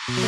प्रभु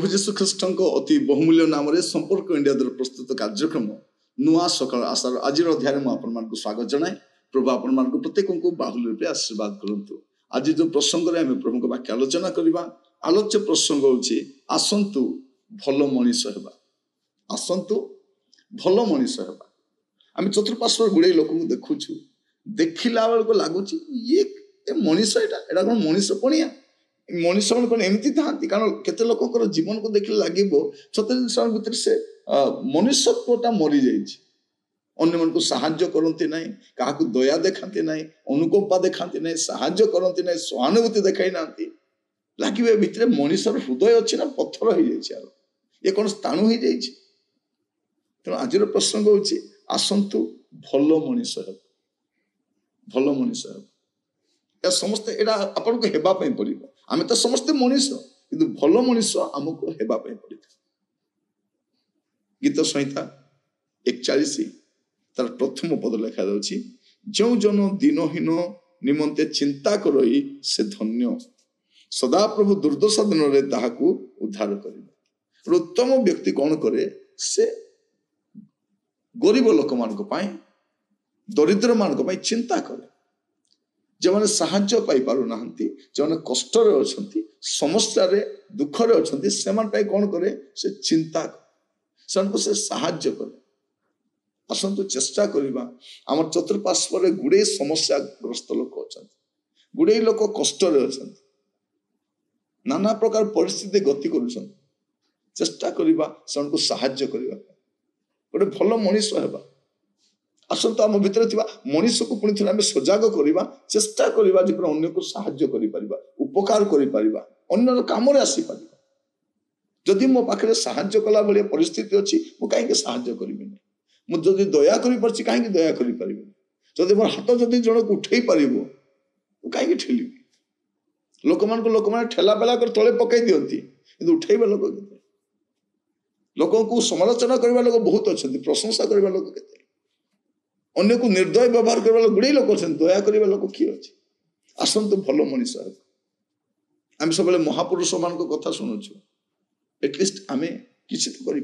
जीशु ख्रीष्ट अति बहुमूल्य नाम संपर्क इंडिया द्वारा प्रस्तुत कार्यक्रम नुआ सकाल आशार आज अध्याय मुझे स्वागत जनाए। प्रभु आपण प्रत्येक को बाहुल्य रूपे आशीर्वाद करूँ। आज जो प्रसंग में आम प्रभु वाक्य आलोचना करवा आलोच्य प्रसंग होची आसंतु भल मनीष हेबा। आसंतु भल मनीष हेबा। आम चतुर्पार्श्व गुड़े लोक देखुचु देखला बेलू लगुच ये मनीष एटा कौन मनीष पणिया मनीष कौन एमती था कारण केते लोक जीवन को देखने लगे सत्य भीतर से मनुष्यत्वटा मरी जाइए। अन्य मन को साहाय्य करती ना क्या दया देखाती ना अनुकंपा देखाती ना साहाय्य करती ना सहानुभूति देखाई ना लगे भितर मनीषर हृदय अच्छी ना पत्थर हो जाए ये कौन स्थाणु हो जाए। तेणु आज प्रसंग होची आसंतु भल मनीष हे भल मनीष हे समस्ते एटा आपन को हेबा पई पड़िबो। आमे तो समस्ते मनीष किंतु भल मनीष हमको हेबा पई पड़िबो। गीत संहिता 41 तार प्रथम पद लिखा जाउछि जो जन दिनहीन निमंते चिंता करई से धन्य सदा प्रभु दुर्दशा दिन रे ताहाकू उद्धार करिबो। उत्तम व्यक्ति कौन करे से गरीब लोक मान दरिद्र मान चिंता करे जो मैंने साहाय्य पाई पारु नाहंती जो मैंने कष्ट अच्छा समस्या दुखरे अच्छा से कौन करे से चिंता करे से साहाय्य करे। आसतु चेष्टा करवा आम चतुर्पार्श्व गुड़े समस्या ग्रस्त लोक अच्छा गुड़े लोक कष्ट अच्छा नाना प्रकार परिस्थिति गति कर चेष्टा करवा से साहाय्य करने गोटे भल मनीष हेबा। आसतु आम भितर मनीष को पुणी थे सजग करवा चेष्टा करवा अन्य को साहाय्य करिपरिबा उपकार करिपरिबा अन्य काम आसीपर। जदि मो पाखे साहाय्य कला भाई परिस्थिति अच्छी मु कहीं साहाय्य करिबिनी मुझे दया करि कहीं दया करिपरिबिनी जदि मोर हाथ जदि जन को उठे पारिबो कहीं ठेलिबी। लोक मैंने ठेला पेला कर तले पकई दियंती किंतु उठेबा लोक केते लोक को समालोचना करबा लोक बहुत अच्छा प्रशंसा करबा लोक केते अन्य को निर्दय व्यवहार करबा गुड़े लोक अच्छा दया करबा लोक किए अच्छे। आसतु भल मनीष आम सब महापुरुष मान कथा शुणुचु एटलिस्ट आमे किसी तो करि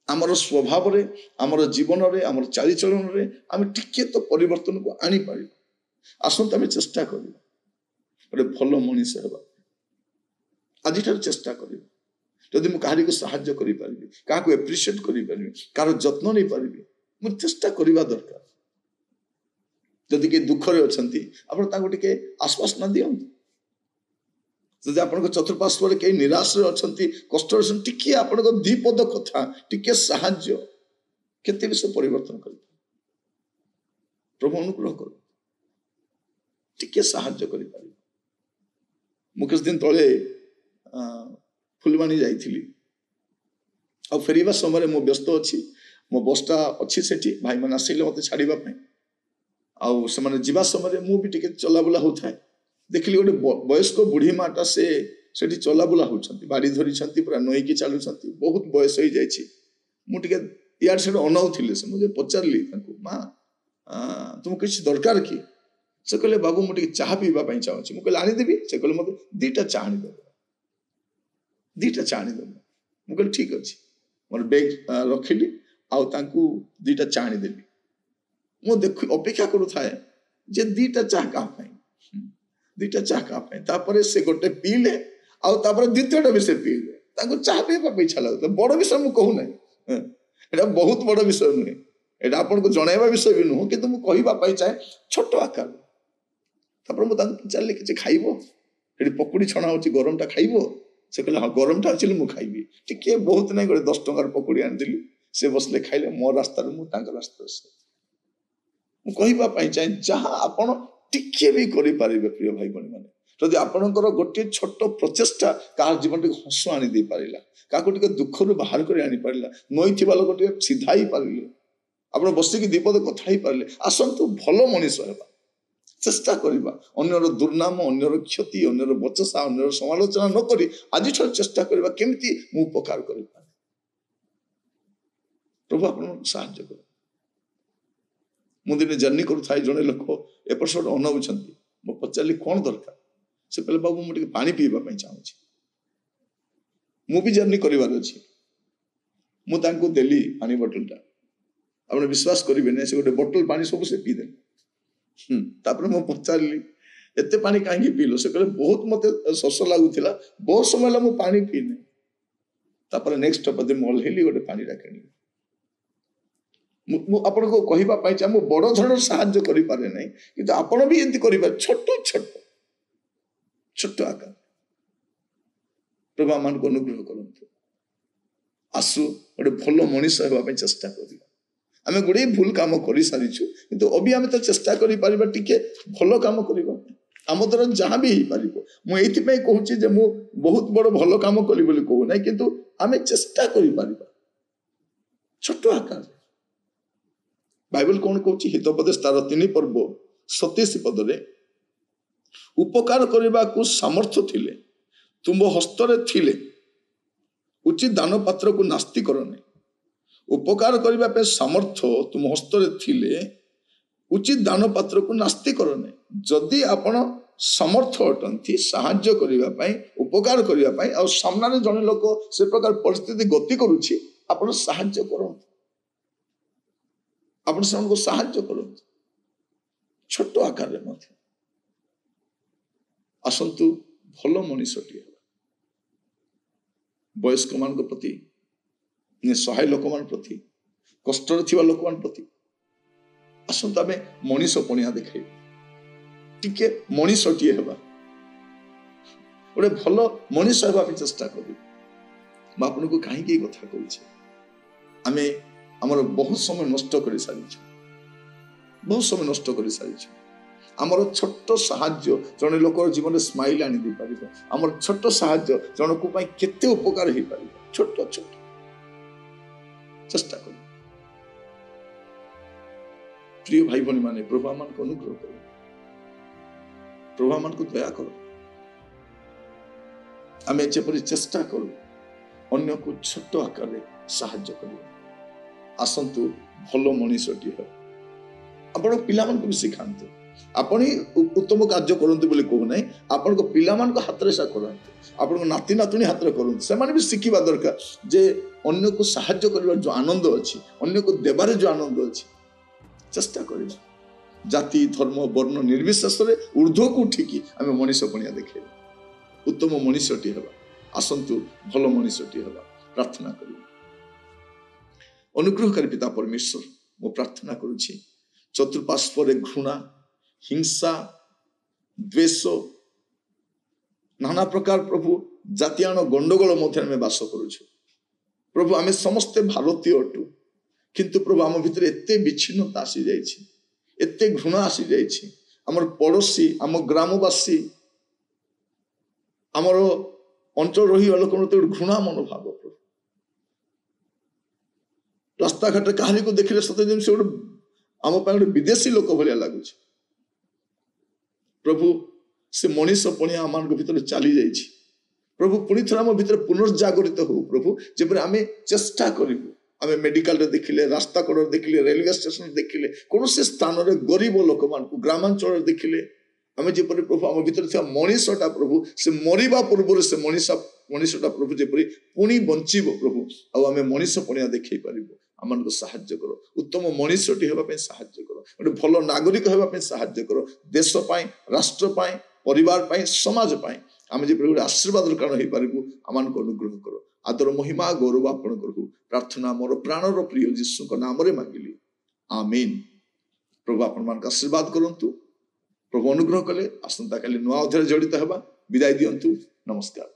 आमर स्वभाव रे आमर जीवन रे आमर चालीचलन रे आमे टिके तो परिवर्तन को आनी पारि। आसतु आमे चेष्टा करिबा गोटे भल मनीष हेबा। आज चेष्टा करिबा जदि मु काहारी को साहाय्य करि परिबि काहा को एप्रिशिएट करि परिबि कार जत्न नै परिबि मु चेष्टा करिबा दरकार। जदि के दुखरे अछंती आपण ताको टिके आश्वासन दियंतु। जदि आपण चतुर्पार्श्व कई निराश अच्छा कष्ट टिके आपण द्विपद कथा टिके साहाय्य केते विषय परिवर्तन कर प्रभु अनुग्रह कर टिके साहाय्य कर। मु किछ दिन तले फुलवाणी जाइथिली आ फेरिबा समय मो व्यस्त अच्छी मो बसटा अच्छी सेठी भाई मैंने आसिले मत छाड़िबा पई आउ से माने जीवा समय मु भी टिके चलाबुला होथाय देखली गोटे वयस्क बुढ़ी माटा से सेठी चलाबुला होछंती बाड़ी धरिछंती पूरा नईकी चालुछंती बहुत बयस हो जाइछि। मु टिके यार से अनाउथिले से मुझे पचारली तांको मां तुम किछ दरकार कि से कहले बाबू मु टिके चाह पीबा पई चाहछि। मु कहले आनी देबी से कहले मते दीटा चाह आनी देबो दीटा चाह आनी देबो। मु कहले ठीक अछि मोर बैग रखिली आउ तांको दीटा चाह आनी देबी। मु देख अपेक्षा करू थाए जे दीटा चाह का पई दीटा चाह का पई तापरे से गोटे पीले आउ तापरे द्वितीयटा भी से पीले तांको चाह पीबा पई इच्छा लागत। बड़ विषय मु कहू नै एटा बहुत बड़ विषय नुहे एटा आपन को जणाइबा विषय भी नुह किंतु मु कहिबा पई चाहे छोट आकार ତାପରେ ମୁଁ ତାଙ୍କୁ ପଚାରିଲି କିଛି ଖାଇବ, ସେଠି ପକୁଡ଼ି ଛଣା ହଉଛି, ଗରମଟା ଖାଇବ? ସେ କହିଲେ ହଁ ଗରମଟା ଅଛି ମୁଁ ଖାଇବି। ଟିକେ ବହୁତ ନାହିଁ, ଗୋଟେ 10 ଟଙ୍କାର ପକୁଡ଼ି ଆଣିଥିଲି, ସେ ବସିଲେ ଖାଇଲେ, ମୋ ରାସ୍ତାରେ ମୁଁ, ତାଙ୍କ ରାସ୍ତାରେ ସେ। ମୁଁ କହିବା ପାଇଁ ଚାହେଁ, ଯାହା ଆପଣ ଟିକେ ବି କରିପାରିବେ ପ୍ରିୟ ଭାଇ ଭଉଣୀ ମାନେ, ଯଦି ଆପଣଙ୍କର ଗୋଟିଏ ଛୋଟ ପ୍ରଚେଷ୍ଟା କାହାର ଜୀବନଟିକୁ ହସ ଆଣି ଦେଇପାରିଲା, କାହାକୁ ଟିକେ ଦୁଃଖରୁ ବାହାର କରି ଆଣିପାରିଲା, ନଇଥିବା ଲୋକ ଟିକେ ସିଧା ହେଇପାରିଲେ, ଆପଣ ବସିକି ଦିପଦ କଥା ହେଇପାରିଲେ, ଆସନ୍ତୁ ଭଲ ମଣିଷ ହେବା, ଚେଷ୍ଟା କରିବା। ଅନ୍ୟର ଦୁର୍ନାମ, ଅନ୍ୟର କ୍ଷତି, ଅନ୍ୟର ବଚସା, ଅନ୍ୟର ସମାଲୋଚନା ନ କରି ଆଜିଠାରୁ ଚେଷ୍ଟା କରିବା କେମିତି ମୁଁ ଉପକାର କରିପାରେ। ପ୍ରଭୁ ଆପଣଙ୍କୁ ସାହାଯ୍ୟ କର। ମୁଁ ଦିନେ ଜର୍ଣ୍ଣି କରୁଥାଏ, ଜଣେ ଲୋକ ଏପଟ ସେପଟ ଅନାଉଛନ୍ତି, ମୁଁ ପଚାରିଲି କଣ ଦରକାର? ସେ କହିଲେ ବାବୁ ମୁଁ ଟିକେ ପାଣି ପିଇବା ପାଇଁ ଚାହୁଁଛି, ମୁଁ ବି ଜର୍ଣ୍ଣି କରିବାର ଅଛି। ମୁଁ ତାଙ୍କୁ ଦେଲି ପାଣି ବୋଟଲଟା, ଆପଣ ବିଶ୍ୱାସ କରିବେନି, ସେ ଗୋଟେ ବୋଟଲ ପାଣି ସବୁ ସେ ପିଇଦେଲେ। ତାପରେ ମୁଁ ପଚାରିଲି ଏତେ ପାଣି କାହିଁକି ପିଇଲ? ସେ କହିଲେ ବହୁତ ମତେ ଶୋଷ ଲାଗୁଥିଲା, ବହୁତ ସମୟ ହେଲା ମୁଁ ପାଣି ପିଇନି। ତାପରେ ନେକ୍ସଟ ଷ୍ଟପେଜରେ ମୁଁ ଓହ୍ଲେଇଲି, ଗୋଟେ ପାଣିଟା କିଣିଲି। ମୁଁ ଆପଣଙ୍କୁ କହିବା ପାଇଁ ଚାହେଁ, ମୁଁ ବଡ଼ ଧରଣର ସାହାଯ୍ୟ କରିପାରେ ନାହିଁ, କିନ୍ତୁ ଆପଣ ବି ଏମିତି କରିପାରିବେ, ଛୋଟ ଛୋଟ ଛୋଟ ଆକାର। ପ୍ରଭୁ ଆମମାନଙ୍କୁ ଅନୁଗ୍ରହ କରନ୍ତୁ। ଆସୁ ଗୋଟେ ଭଲ ମଣିଷ ହେବା ପାଇଁ ଚେଷ୍ଟା କରିବା। ଆମେ ଗୁଡ଼ାଏ ଭୁଲ କାମ କରିସାରିଛୁ, କିନ୍ତୁ ଅବି ଆମେ ତ ଚେଷ୍ଟା କରିପାରିବା ଟିକେ ଭଲ କାମ କରିବା ପାଇଁ। ଆମ ଦ୍ୱାରା ଯାହା ବି ହେଇପାରିବ। ମୁଁ ଏଇଥିପାଇଁ କହୁଛି ଯେ ମୁଁ ବହୁତ ବଡ଼ ଭଲ କାମ କଲି ବୋଲି କହୁନାହିଁ, କିନ୍ତୁ ଆମେ ଚେଷ୍ଟା କରିପାରିବା ଛୋଟ ଆକାରରେ। ବାଇବେଲ କଣ କହୁଛି? ହିତୋପଦେଶ ତାର 3 ପର୍ବ 27 ପଦରେ, ଉପକାର କରିବାକୁ ସାମର୍ଥ୍ୟ ଥିଲେ, ତୁମ ହସ୍ତରେ ଥିଲେ, ଉଚିତ ଦାନ ପାତ୍ରକୁ ନାସ୍ତି କର ନାହିଁ। ଉପକାର କରିବା ପାଇଁ ସାମର୍ଥ୍ୟ ତୁମ ହସ୍ତରେ ଥିଲେ, ଉଚିତ ଦାନ ପାତ୍ରକୁ ନାସ୍ତି କର ନାହିଁ। ଯଦି ଆପଣ ସମର୍ଥ ଅଟନ୍ତି ସାହାଯ୍ୟ କରିବା ପାଇଁ, ଉପକାର କରିବା ପାଇଁ, ଆଉ ସାମ୍ନାରେ ଜଣେ ଲୋକ ସେ ପ୍ରକାର ପରିସ୍ଥିତି ଗତି କରୁଛି, ଆପଣ ସାହାଯ୍ୟ କରନ୍ତୁ, ଆପଣ ସେମାନଙ୍କୁ ସାହାଯ୍ୟ କରନ୍ତୁ ଛୋଟ ଆକାରରେ ମଧ୍ୟ। ଆସନ୍ତୁ ଭଲ ମଣିଷଟିଏ ହେବା, ବୟସ୍କ ମାନଙ୍କ ପ୍ରତି, ସହାୟ ଲୋକମାନଙ୍କ ପ୍ରତି, କଷ୍ଟରେ ଥିବା ଲୋକମାନଙ୍କ ପ୍ରତି ଆସନ୍ତୁ ଆମେ ମଣିଷ ପଣିଆ ଦେଖାଇବା, ଟିକେ ମଣିଷଟିଏ ହେବା, ଗୋଟେ ଭଲ ମଣିଷ ହେବା ପାଇଁ ଚେଷ୍ଟା କରିବୁ। ମୁଁ ଆପଣଙ୍କୁ କାହିଁକି ଏ କଥା କହୁଛି? ଆମେ ଆମର ବହୁତ ସମୟ ନଷ୍ଟ କରି ସାରିଛୁ, ବହୁତ ସମୟ ନଷ୍ଟ କରି ସାରିଛୁ। ଆମର ଛୋଟ ସାହାଯ୍ୟ ଜଣେ ଲୋକର ଜୀବନରେ ସ୍ମାଇଲ ଆଣି ଦେଇପାରିବ। ଆମର ଛୋଟ ସାହାଯ୍ୟ ଜଣଙ୍କ ପାଇଁ କେତେ ଉପକାର ହେଇପାରିବ। ଛୋଟ ଛୋଟ ଚେଷ୍ଟା କର। ପ୍ରିୟ ଭାଇ ଭଉଣୀ ମାନେ, ପ୍ରଭୁ ଆମମାନଙ୍କୁ ଅନୁଗ୍ରହ କର, ପ୍ରଭୁ ଆମମାନଙ୍କୁ ଦୟା କର। ଆମେ ଯେପରି ଚେଷ୍ଟା କରୁ ଅନ୍ୟକୁ ଛୋଟ ଆକାରରେ ସାହାଯ୍ୟ କରିବା। ଆସନ୍ତୁ ଭଲ ମଣିଷଟିଏ ହେବା। ଆପଣ ପିଲାମାନଙ୍କୁ ବି ଶିଖାନ୍ତୁ। ଆପଣ ହିଁ ଉତ୍ତମ କାର୍ଯ୍ୟ କରନ୍ତୁ ବୋଲି କହୁନାହିଁ, ଆପଣଙ୍କ ପିଲାମାନଙ୍କ ହାତରେ ସେହା କରନ୍ତୁ, ଆପଣଙ୍କ ନାତି ନାତୁଣୀ ହାତରେ କରନ୍ତୁ। ସେମାନେ ବି ଶିଖିବା ଦରକାର ଯେ ଅନ୍ୟକୁ ସାହାଯ୍ୟ କରିବାର ଯୋଉ ଆନନ୍ଦ ଅଛି, ଅନ୍ୟକୁ ଦେବାରେ ଯୋଉ ଆନନ୍ଦ ଅଛି। ଚେଷ୍ଟା କରିବା ଜାତି ଧର୍ମ ବର୍ଣ୍ଣ ନିର୍ବିଶେଷରେ ଉର୍ଦ୍ଧ୍ୱକୁ ଉଠିକି ଆମେ ମଣିଷ ପଣିଆ ଦେଖେଇବା, ଉତ୍ତମ ମଣିଷଟିଏ ହେବା। ଆସନ୍ତୁ ଭଲ ମଣିଷଟିଏ ହେବା। ପ୍ରାର୍ଥନା କରିବା। ଅନୁଗ୍ରହକାରୀ ପିତା ପରମେଶ୍ୱର, ମୁଁ ପ୍ରାର୍ଥନା କରୁଛି ଚତୁଃପାର୍ଶ୍ୱରେ ଘୃଣା, ହିଂସା, ଦ୍ୱେଷ, ନାନା ପ୍ରକାର ପ୍ରଭୁ ଜାତିଆଣ ଗଣ୍ଡଗୋଳ ମଧ୍ୟରେ ଆମେ ବାସ କରୁଛୁ। ପ୍ରଭୁ ଆମେ ସମସ୍ତେ ଭାରତୀୟ ଅଟୁ, କିନ୍ତୁ ପ୍ରଭୁ ଆମ ଭିତରେ ଏତେ ବିଚ୍ଛିନ୍ନତା ଆସିଯାଇଛି, ଏତେ ଘୃଣା ଆସିଯାଇଛି। ଆମର ପଡ଼ୋଶୀ, ଆମ ଗ୍ରାମବାସୀ, ଆମର ଅଞ୍ଚଳ ରହିବା ଲୋକଙ୍କ ଗୋଟେ ଘୃଣା ମନୋଭାବ। ପ୍ରଭୁ ରାସ୍ତାଘାଟରେ କାହାରିକୁ ଦେଖିଲେ ସତେ ଯେମିତି ସେ ଗୋଟେ ଆମ ପାଇଁ ଗୋଟେ ବିଦେଶୀ ଲୋକ ଭଳିଆ ଲାଗୁଛି। ପ୍ରଭୁ ସେ ମଣିଷ ପଣିଆ ଆମମାନଙ୍କ ଭିତରେ ଚାଲି ଯାଇଛି। ପ୍ରଭୁ ପୁଣି ଥରେ ଆମ ଭିତରେ ପୁନର୍ଜାଗରିତ ହଉ ପ୍ରଭୁ, ଯେପରି ଆମେ ଚେଷ୍ଟା କରିବୁ। ଆମେ ମେଡିକାଲରେ ଦେଖିଲେ, ରାସ୍ତା କଡ଼ରେ ଦେଖିଲେ, ରେଲୱେ ଷ୍ଟେସନରେ ଦେଖିଲେ, କୌଣସି ସ୍ଥାନରେ ଗରିବ ଲୋକମାନଙ୍କୁ, ଗ୍ରାମାଞ୍ଚଳରେ ଦେଖିଲେ, ଆମେ ଯେପରି ପ୍ରଭୁ ଆମ ଭିତରେ ଥିବା ମଣିଷଟା ପ୍ରଭୁ ସେ ମରିବା ପୂର୍ବରୁ ସେ ମଣିଷଟା ପ୍ରଭୁ ଯେପରି ପୁଣି ବଞ୍ଚିବ ପ୍ରଭୁ, ଆଉ ଆମେ ମଣିଷ ପଣିଆ ଦେଖେଇ ପାରିବୁ। ଆମମାନଙ୍କୁ ସାହାଯ୍ୟ କର, ଉତ୍ତମ ମଣିଷଟି ହେବା ପାଇଁ ସାହାଯ୍ୟ କର, ଗୋଟେ ଭଲ ନାଗରିକ ହେବା ପାଇଁ ସାହାଯ୍ୟ କର। ଦେଶ ପାଇଁ, ରାଷ୍ଟ୍ର ପାଇଁ, ପରିବାର ପାଇଁ, ସମାଜ ପାଇଁ ଆମେ ଯେପରି ଗୋଟେ ଆଶୀର୍ବାଦର କାରଣ ହେଇପାରିବୁ, ଆମମାନଙ୍କୁ ଅନୁଗ୍ରହ କର। ଆଦର ମହିମା ଗୌରବ ଆପଣଙ୍କର ହଉ। ପ୍ରାର୍ଥନା ମୋର ପ୍ରାଣର ପ୍ରିୟ ଯୀଶୁଙ୍କ ନାମରେ ମାଗିଲି, ଆମେନ୍। ପ୍ରଭୁ ଆପଣମାନଙ୍କୁ ଆଶୀର୍ବାଦ କରନ୍ତୁ। प्रभु अनुग्रह कले आसंता काली नुआ अध्याय जड़ित हेबा विदाय दियंतु नमस्कार।